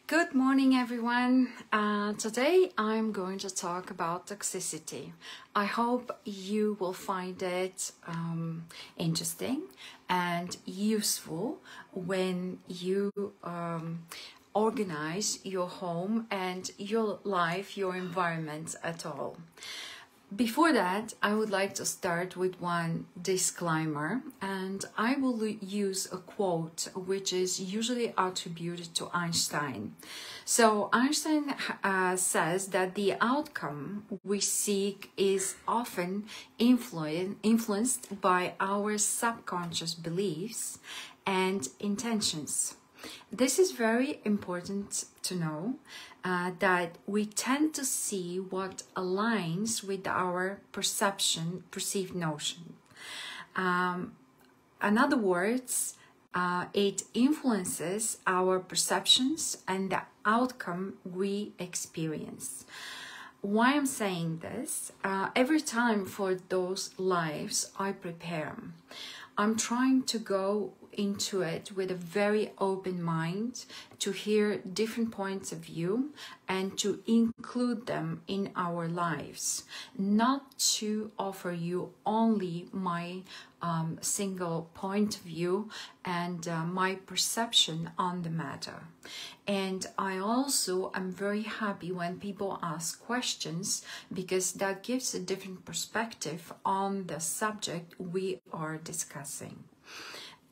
Good morning, everyone. Today I'm going to talk about toxicity. I hope you will find it interesting and useful when you organize your home and your life, your environment at all. Before that, I would like to start with one disclaimer, and I will use a quote which is usually attributed to Einstein. So Einstein says that the outcome we seek is often influenced by our subconscious beliefs and intentions. This is very important to know that we tend to see what aligns with our perceived notion. In other words, it influences our perceptions and the outcome we experience. Why I'm saying this? Every time for those lives I prepare, I'm trying to go into it with a very open mind to hear different points of view and to include them in our lives, not to offer you only my single point of view and my perception on the matter. And I also am very happy when people ask questions, because that gives a different perspective on the subject we are discussing.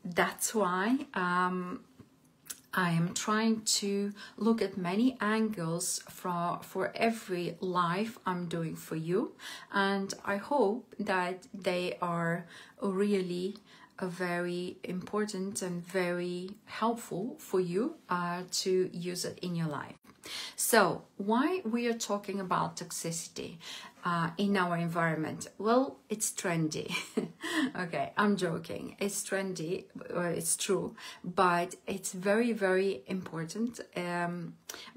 That's why I am trying to look at many angles for every live I'm doing for you, and I hope that they are really very important and very helpful for you to use it in your life. So why we are talking about toxicity in our environment? Well, it's trendy. Okay, I'm joking. It's trendy, it's true, but it's very, very important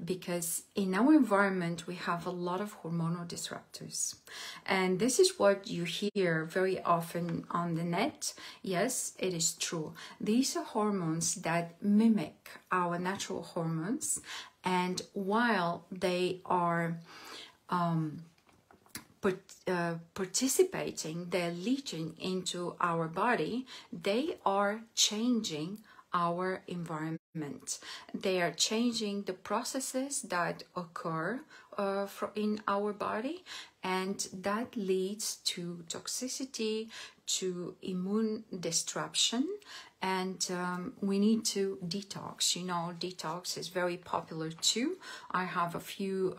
because in our environment we have a lot of hormonal disruptors. And this is what you hear very often on the net. Yes, it is true. These are hormones that mimic our natural hormones, and while they are participating, they're leaching into our body, they are changing our environment. They are changing the processes that occur in our body, and that leads to toxicity, to immune disruption, and we need to detox. You know, detox is very popular too. I have a few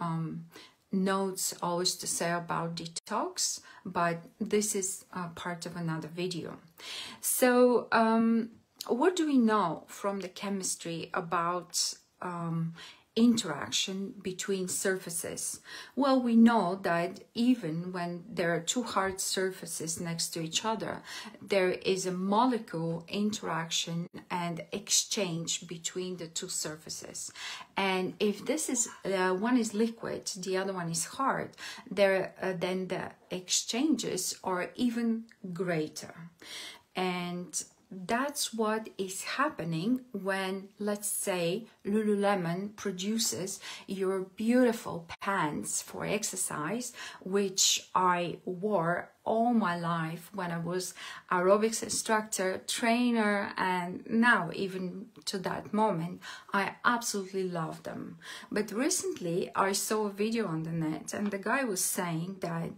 notes always to say about detox, but this is part of another video. So what do we know from the chemistry about interaction between surfaces? Well, we know that even when there are two hard surfaces next to each other, there is a molecule interaction and exchange between the two surfaces. And if this is one is liquid, the other one is hard, then the exchanges are even greater. And that's what is happening when, let's say, Lululemon produces your beautiful pants for exercise, which I wore all my life when I was aerobics instructor, trainer, and now even to that moment, I absolutely love them. But recently I saw a video on the net, and the guy was saying that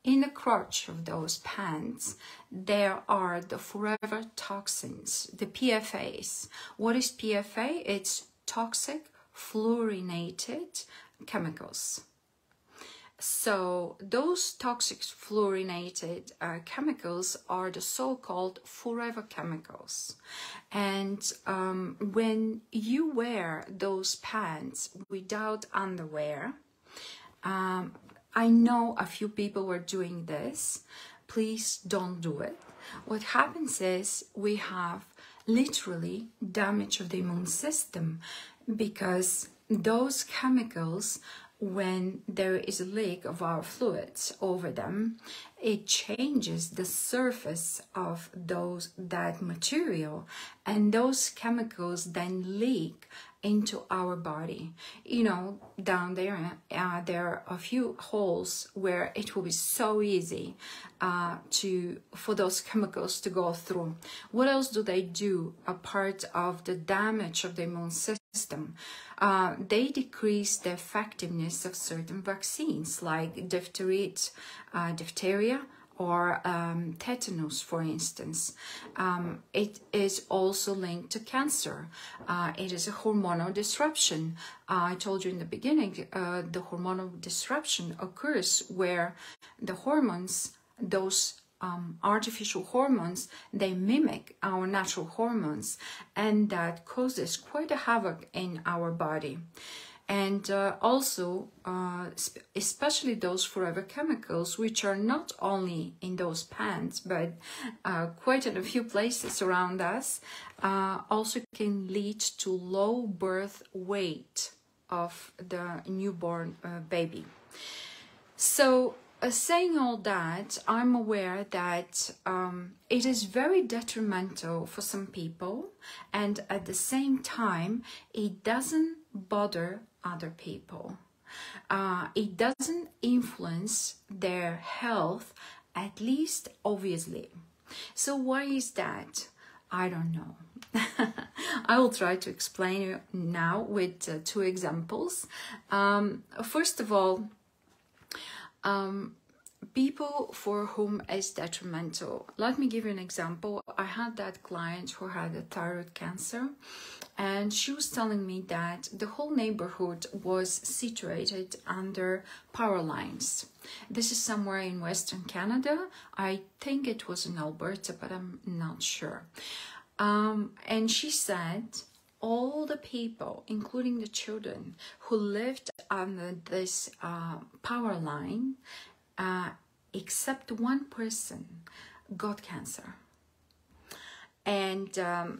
in the crotch of those pants, there are the forever toxins, the PFAs. What is PFA? It's toxic fluorinated chemicals. So those toxic fluorinated chemicals are the so-called forever chemicals. And when you wear those pants without underwear, I know a few people were doing this. Please don't do it. What happens is we have literally damage of the immune system, because those chemicals, when there is a leak of our fluids over them, it changes the surface of that material, and those chemicals then leak into our body. You know, down there, there are a few holes where it will be so easy for those chemicals to go through. What else do they do apart of the damage of the immune system? They decrease the effectiveness of certain vaccines like diphtheria, or tetanus, for instance. It is also linked to cancer. It is a hormonal disruption. I told you in the beginning, the hormonal disruption occurs where the hormones, those artificial hormones, they mimic our natural hormones, and that causes quite a havoc in our body. And also, especially those forever chemicals, which are not only in those pants, but quite in a few places around us, also can lead to low birth weight of the newborn baby. So, saying all that, I'm aware that it is very detrimental for some people, and at the same time, it doesn't bother other people. It doesn't influence their health, at least obviously. So why is that? I don't know. I will try to explain you now with 2 examples. First of all, people for whom it's detrimental. Let me give you an example. I had that client who had a thyroid cancer, and she was telling me that the whole neighborhood was situated under power lines. This is somewhere in Western Canada. I think it was in Alberta, but I'm not sure. And she said all the people, including the children who lived under this power line, except one person, got cancer. And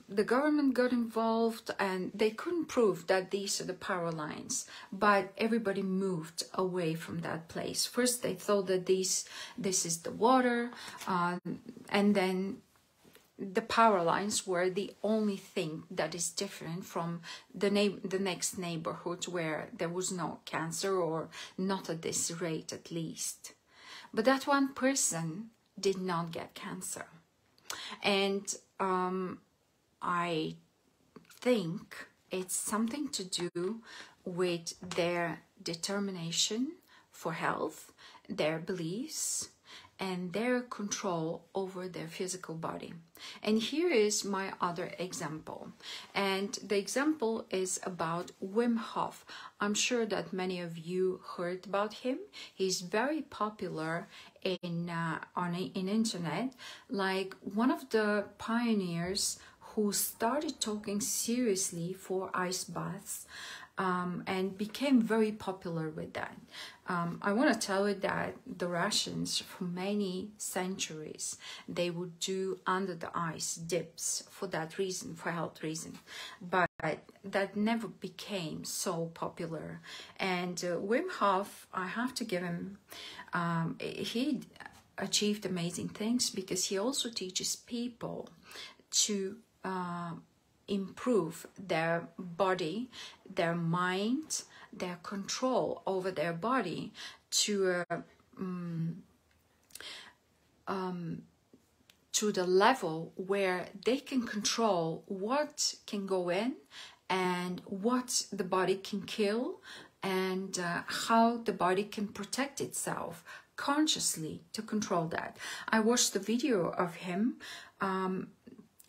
the government got involved, and they couldn't prove that these are the power lines, but everybody moved away from that place. First they thought that this is the water, and then the power lines were the only thing that is different from the next neighborhood where there was no cancer, or not at this rate at least. But that one person did not get cancer. And I think it's something to do with their determination for health, their beliefs, and their control over their physical body. And here is my other example. And the example is about Wim Hof. I'm sure that many of you heard about him. He's very popular in internet, like one of the pioneers who started talking seriously for ice baths, and became very popular with that. I want to tell you that the Russians, for many centuries, they would do under the ice dips for that reason, for health reason, but that never became so popular. And Wim Hof, I have to give him, he achieved amazing things, because he also teaches people to improve their body, their mind, their control over their body to the level where they can control what can go in and what the body can kill, and how the body can protect itself consciously to control that. I watched the video of him.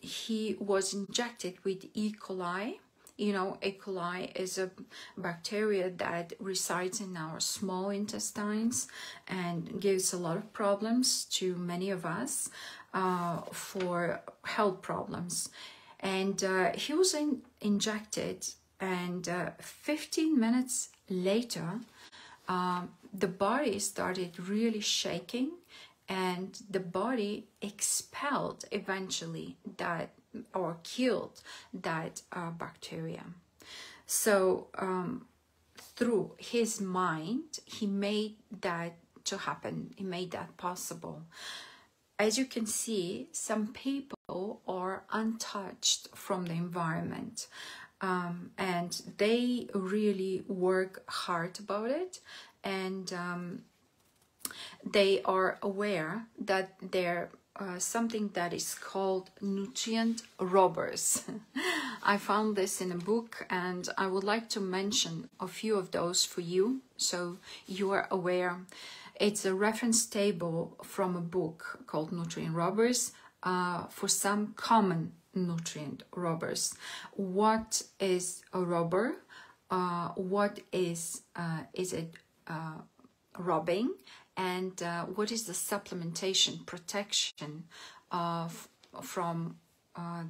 He was injected with E. coli. You know, E. coli is a bacteria that resides in our small intestines and gives a lot of problems to many of us for health problems. And he was injected, and 15 minutes later, the body started really shaking, and the body expelled eventually that, or killed that bacteria. So through his mind, he made that to happen. It made that possible. As you can see, some people are untouched from the environment, and they really work hard about it, and they are aware that they're something that is called nutrient robbers. I found this in a book, and I would like to mention a few of those for you so you are aware. It's a reference table from a book called Nutrient Robbers for some common nutrient robbers. What is a robber? What is it robbing? And what is the supplementation protection from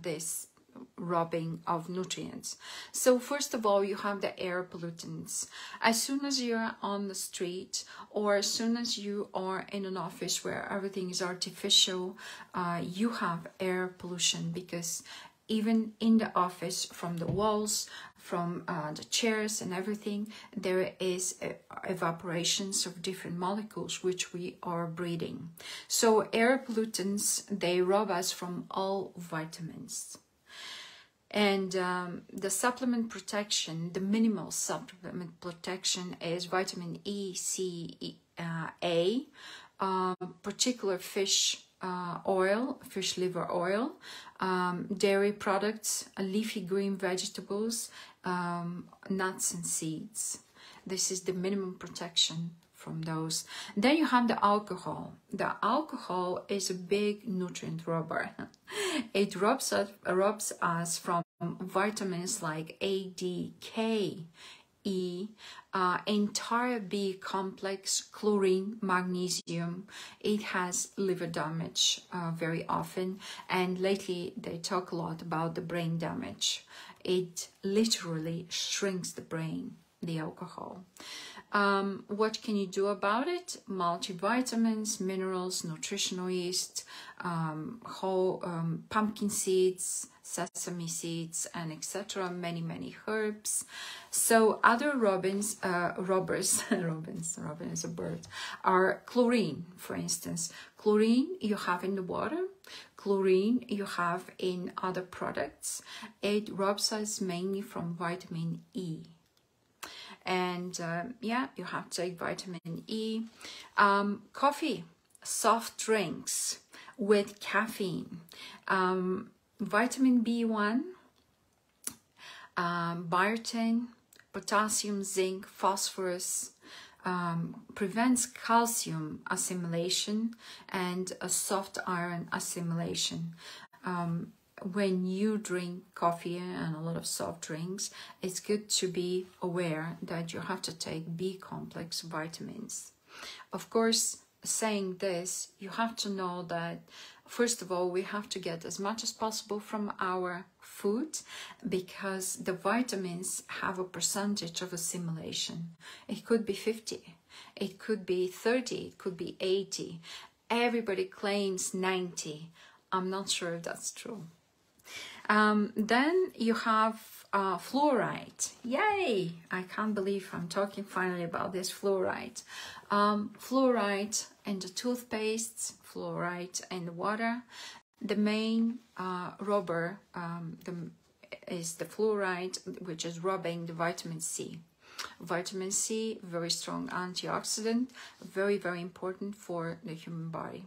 this robbing of nutrients? So first of all, you have the air pollutants. As soon as you're on the street, or as soon as you are in an office where everything is artificial, you have air pollution, because even in the office, from the walls, from the chairs and everything, there is evaporations of different molecules which we are breathing. So air pollutants, they rob us from all vitamins. And the supplement protection, the minimal supplement protection, is vitamin E, C, A, particular fish oil, fish liver oil, dairy products, leafy green vegetables, nuts and seeds. This is the minimum protection from those. Then you have the alcohol. The alcohol is a big nutrient robber. It robs us from vitamins like A, D, K, E, entire B complex, chlorine, magnesium. It has liver damage very often, and lately they talk a lot about the brain damage. It literally shrinks the brain, the alcohol. What can you do about it? Multivitamins, minerals, nutritional yeast, whole pumpkin seeds, sesame seeds, and etc. Many herbs. So other robbers, robin is a bird, are chlorine, for instance. Chlorine you have in the water, chlorine you have in other products. It robs us mainly from vitamin E. And yeah, you have to take vitamin E. Coffee, soft drinks with caffeine, vitamin B1, biotin, potassium, zinc, phosphorus, prevents calcium assimilation and a soft iron assimilation. When you drink coffee and a lot of soft drinks, it's good to be aware that you have to take B complex vitamins. Of course, saying this, you have to know that first of all, we have to get as much as possible from our food, because the vitamins have a percentage of assimilation. It could be 50, it could be 30, it could be 80. Everybody claims 90. I'm not sure if that's true. Then you have fluoride. Yay! I can't believe I'm talking finally about this fluoride. Fluoride in the toothpastes, fluoride in the water. The main robber is the fluoride, which is robbing the vitamin C. Vitamin C, very strong antioxidant, very important for the human body.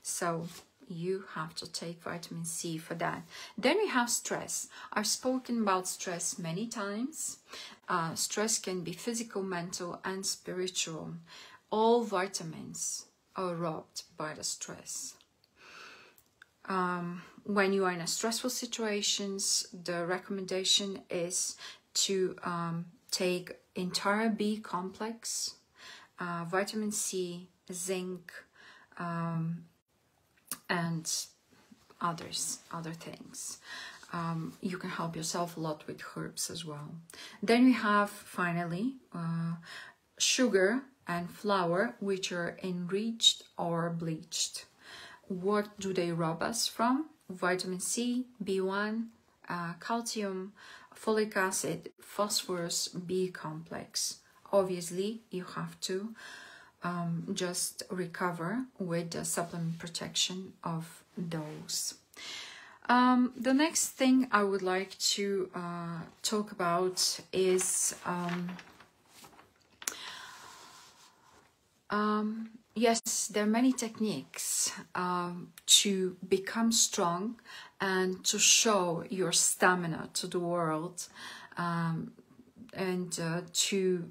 So you have to take vitamin C for that. Then we have stress. I've spoken about stress many times. Stress can be physical, mental, and spiritual. All vitamins are robbed by the stress. When you are in a stressful situations, the recommendation is to take entire B complex, vitamin C, zinc, and other things. You can help yourself a lot with herbs as well. Then we have finally sugar and flour, which are enriched or bleached. What do they rob us from? Vitamin C, B1, calcium, folic acid, phosphorus, B complex. Obviously, you have to just recover with the supplement protection of those. The next thing I would like to talk about is yes, there are many techniques to become strong and to show your stamina to the world, and to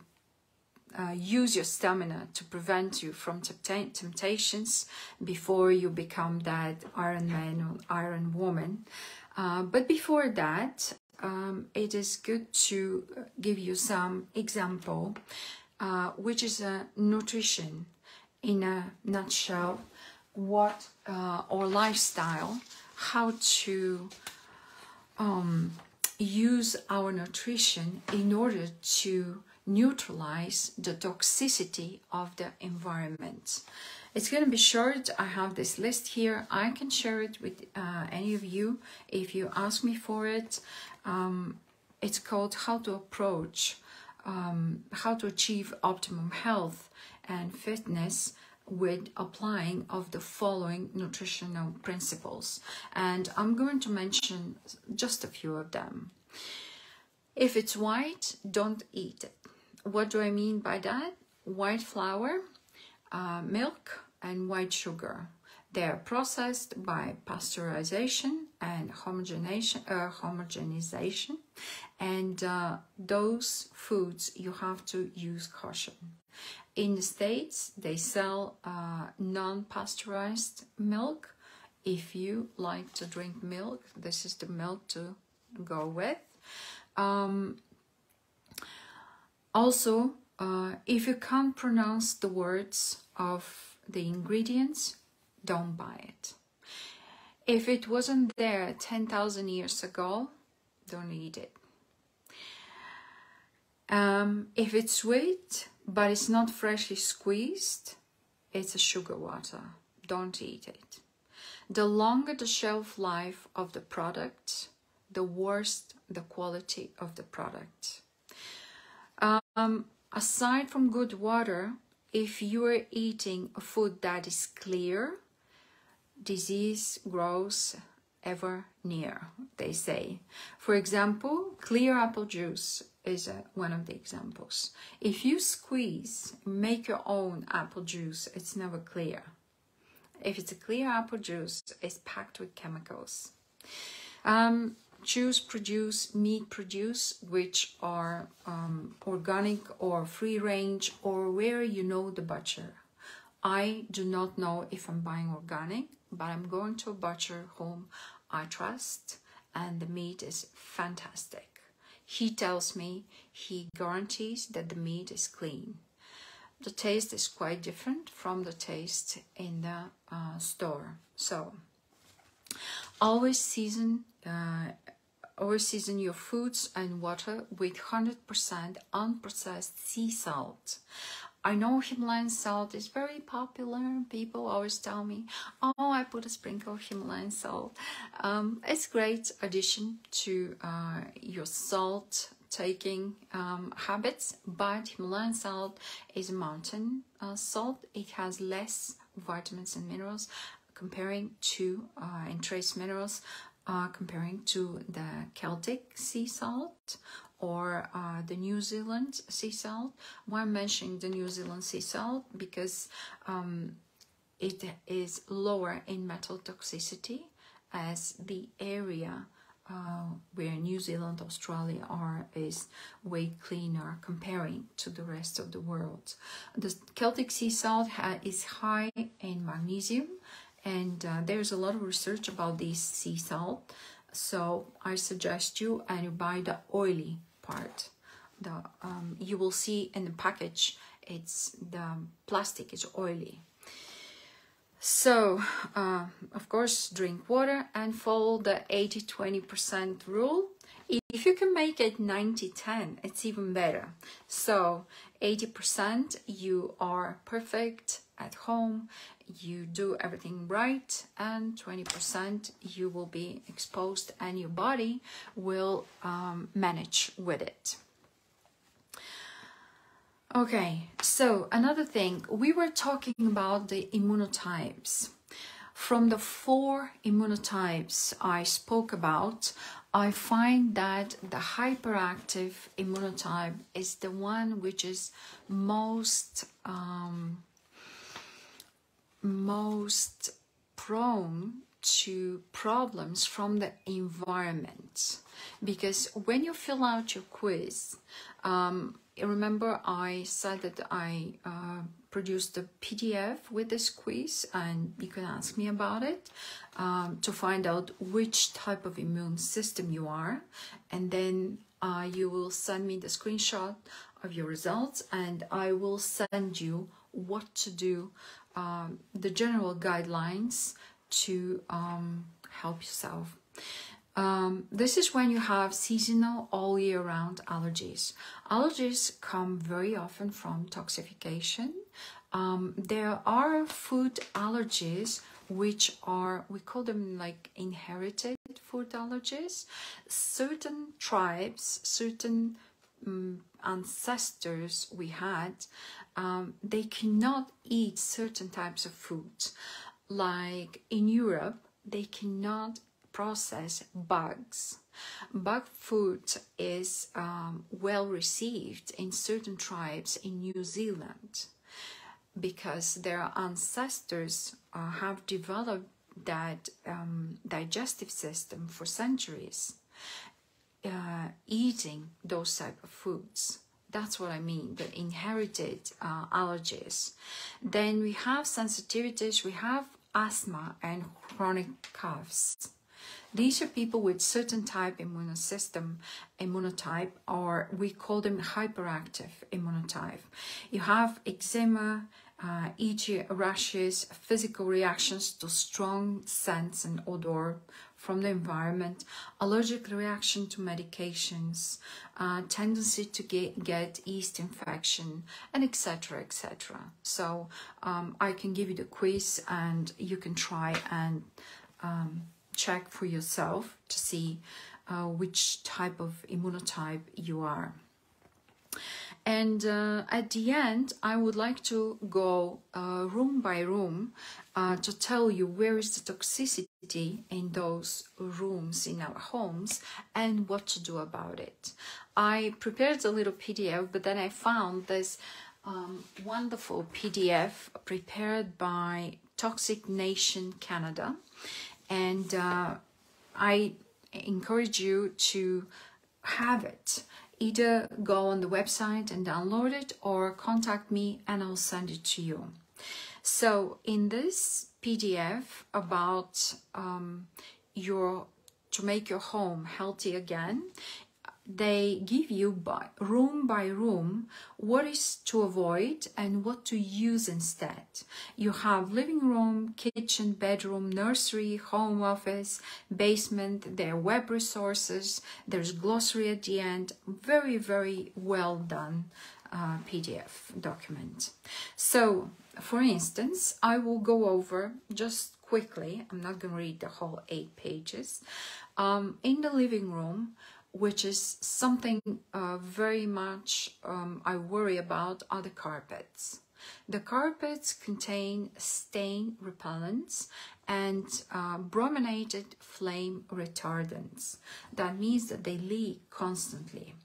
use your stamina to prevent you from temptations before you become that Iron Man or Iron Woman. But before that, it is good to give you some example, which is a nutrition in a nutshell, what or lifestyle, how to use our nutrition in order to neutralize the toxicity of the environment. It's going to be short. I have this list here. I can share it with any of you if you ask me for it. It's called How to Approach, How to Achieve Optimum Health and Fitness with applying of the following nutritional principles. And I'm going to mention just a few of them. If it's white, don't eat it. What do I mean by that? White flour, milk, and white sugar. They are processed by pasteurization and homogenization, and those foods you have to use caution. In the States, they sell non-pasteurized milk. If you like to drink milk, this is the milk to go with. Also, if you can't pronounce the words of the ingredients, don't buy it. If it wasn't there 10,000 years ago, don't eat it. If it's sweet, but it's not freshly squeezed, it's a sugar water. Don't eat it. The longer the shelf life of the product, the worse the quality of the product. Aside from good water, if you are eating a food that is clear, disease grows ever near, they say. For example, clear apple juice is one of the examples. If you squeeze, make your own apple juice, it's never clear. If it's a clear apple juice, it's packed with chemicals. Choose produce, meat produce, which are organic or free range, or where you know the butcher. I do not know if I'm buying organic, but I'm going to a butcher whom I trust, and the meat is fantastic. He tells me, he guarantees that the meat is clean. The taste is quite different from the taste in the store. So always season your foods and water with 100% unprocessed sea salt. I know Himalayan salt is very popular. People always tell me, oh, I put a sprinkle of Himalayan salt. It's a great addition to your salt taking habits, but Himalayan salt is a mountain salt. It has less vitamins and minerals comparing to, and trace minerals, comparing to the Celtic sea salt or the New Zealand sea salt. Why I'm mentioning the New Zealand sea salt? Because it is lower in metal toxicity as the area where New Zealand, Australia is way cleaner comparing to the rest of the world. The Celtic sea salt is high in magnesium, and there's a lot of research about this sea salt. So I suggest you buy the oily part. You will see in the package, the plastic is oily. So, of course, drink water and follow the 80-20% rule. If you can make it 90-10, it's even better. So, 80% you are perfect at home, you do everything right, and 20% you will be exposed and your body will manage with it. Okay, so another thing, we were talking about the immunotypes. From the 4 immunotypes I spoke about, I find that the hyperactive immunotype is the one which is most prone to problems from the environment. Because when you fill out your quiz, remember I said that I produced a PDF with this quiz, and you can ask me about it to find out which type of immune system you are, and then you will send me the screenshot of your results, and I will send you what to do, the general guidelines to help yourself. This is when you have seasonal all year round allergies. Allergies come very often from toxification. There are food allergies which are, we call them like inherited food allergies. Certain tribes, certain ancestors we had, they cannot eat certain types of foods. Like in Europe, they cannot process bugs. Bug food is well received in certain tribes in New Zealand because their ancestors have developed that digestive system for centuries, eating those type of foods. That's what I mean, the inherited allergies. Then we have sensitivities, we have asthma and chronic coughs. These are people with certain type immunotype, or we call them hyperactive immunotype. You have eczema, itchy rashes, physical reactions to strong scents and odor from the environment, allergic reaction to medications, tendency to get yeast infection, and etc. etc. So I can give you the quiz, and you can try and check for yourself to see which type of immunotype you are. And at the end, I would like to go room by room to tell you where is the toxicity in those rooms in our homes and what to do about it. I prepared a little PDF, but then I found this wonderful PDF prepared by Toxic Nation Canada. And I encourage you to have it. Either go on the website and download it, or contact me and I'll send it to you. So in this PDF about to make your home healthy again, they give you by room what is to avoid and what to use instead. You have living room, kitchen, bedroom, nursery, home office, basement, there are web resources, there's glossary at the end. Very, very well done PDF document. So, for instance, I will go over just quickly, I'm not going to read the whole 8 pages. In the living room, which is something very much I worry about, are the carpets. The carpets contain stain repellents and brominated flame retardants. That means that they leak constantly.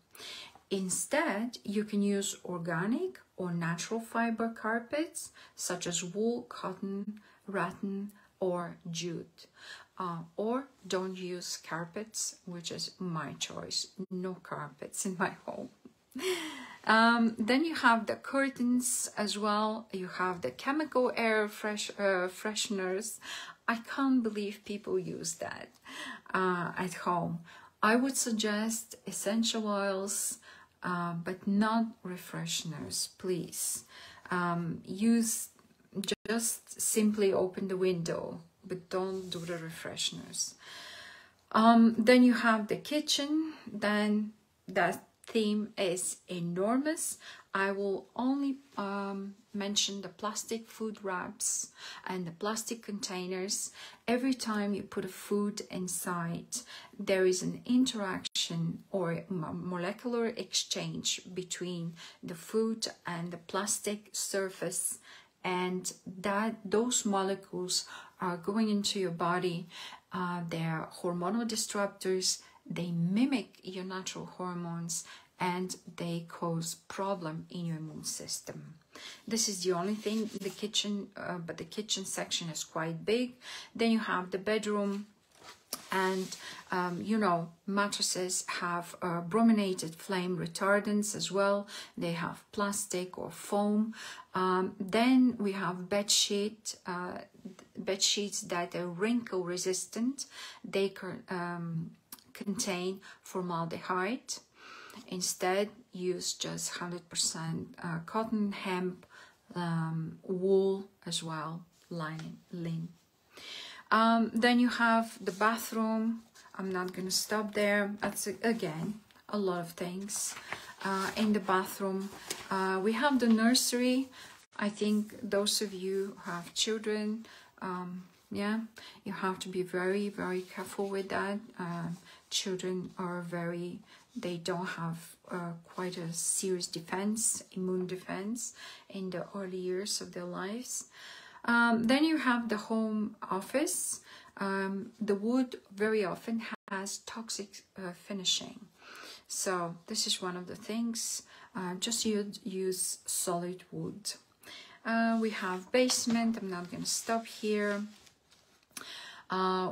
Instead, you can use organic or natural fiber carpets such as wool, cotton, rattan, or jute. Or don't use carpets, which is my choice. No carpets in my home. Then you have the curtains as well. You have the chemical air fresheners. I can't believe people use that at home. I would suggest essential oils, but not refresheners, please. Just simply open the window, but don't do the refresheners. Then you have the kitchen, then that theme is enormous. I will only mention the plastic food wraps and the plastic containers. Every time you put a food inside, there is an interaction or molecular exchange between the food and the plastic surface, and those molecules are going into your body. They're hormonal disruptors. They mimic your natural hormones, and they cause problem in your immune system. This is the only thing in the kitchen, but the kitchen section is quite big. Then you have the bedroom, and you know, mattresses have brominated flame retardants as well. They have plastic or foam. Then we have bed sheets that are wrinkle resistant. They contain formaldehyde. Instead, use just 100% cotton, hemp, wool as well, linen. Then you have the bathroom. I'm not going to stop there. That's, again, a lot of things in the bathroom. We have the nursery. I think those of you who have children, yeah, you have to be very, very careful with that. Children are they don't have quite a serious immune defense in the early years of their lives. Then you have the home office. The wood very often has toxic finishing. So this is one of the things. Just use solid wood. We have basement. I'm not going to stop here.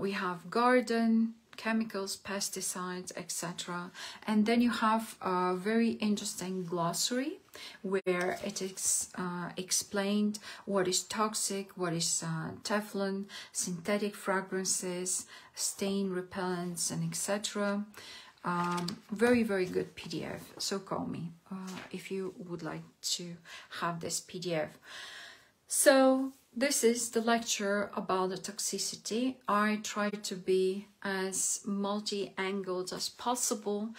We have garden, chemicals, pesticides, etc. And then you have a very interesting glossary where it is explained what is toxic, what is Teflon, synthetic fragrances, stain repellents, and etc. Very, very good PDF. So call me if you would like to have this PDF. So this is the lecture about the toxicity. I try to be as multi-angled as possible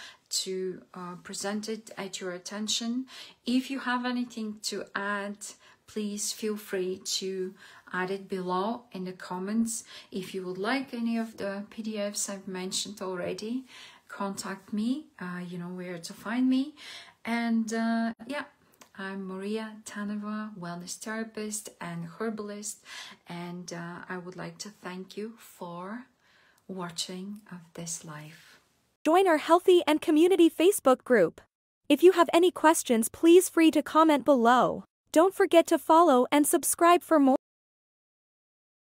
to present it at your attention. If you have anything to add, please feel free to add it below in the comments. If you would like any of the PDFs I've mentioned already, contact me. You know where to find me. And yeah. I'm Maria Taneva, wellness therapist and herbalist, and I would like to thank you for watching of this live. Join our Healthy and Community Facebook group. If you have any questions, please free to comment below. Don't forget to follow and subscribe for more.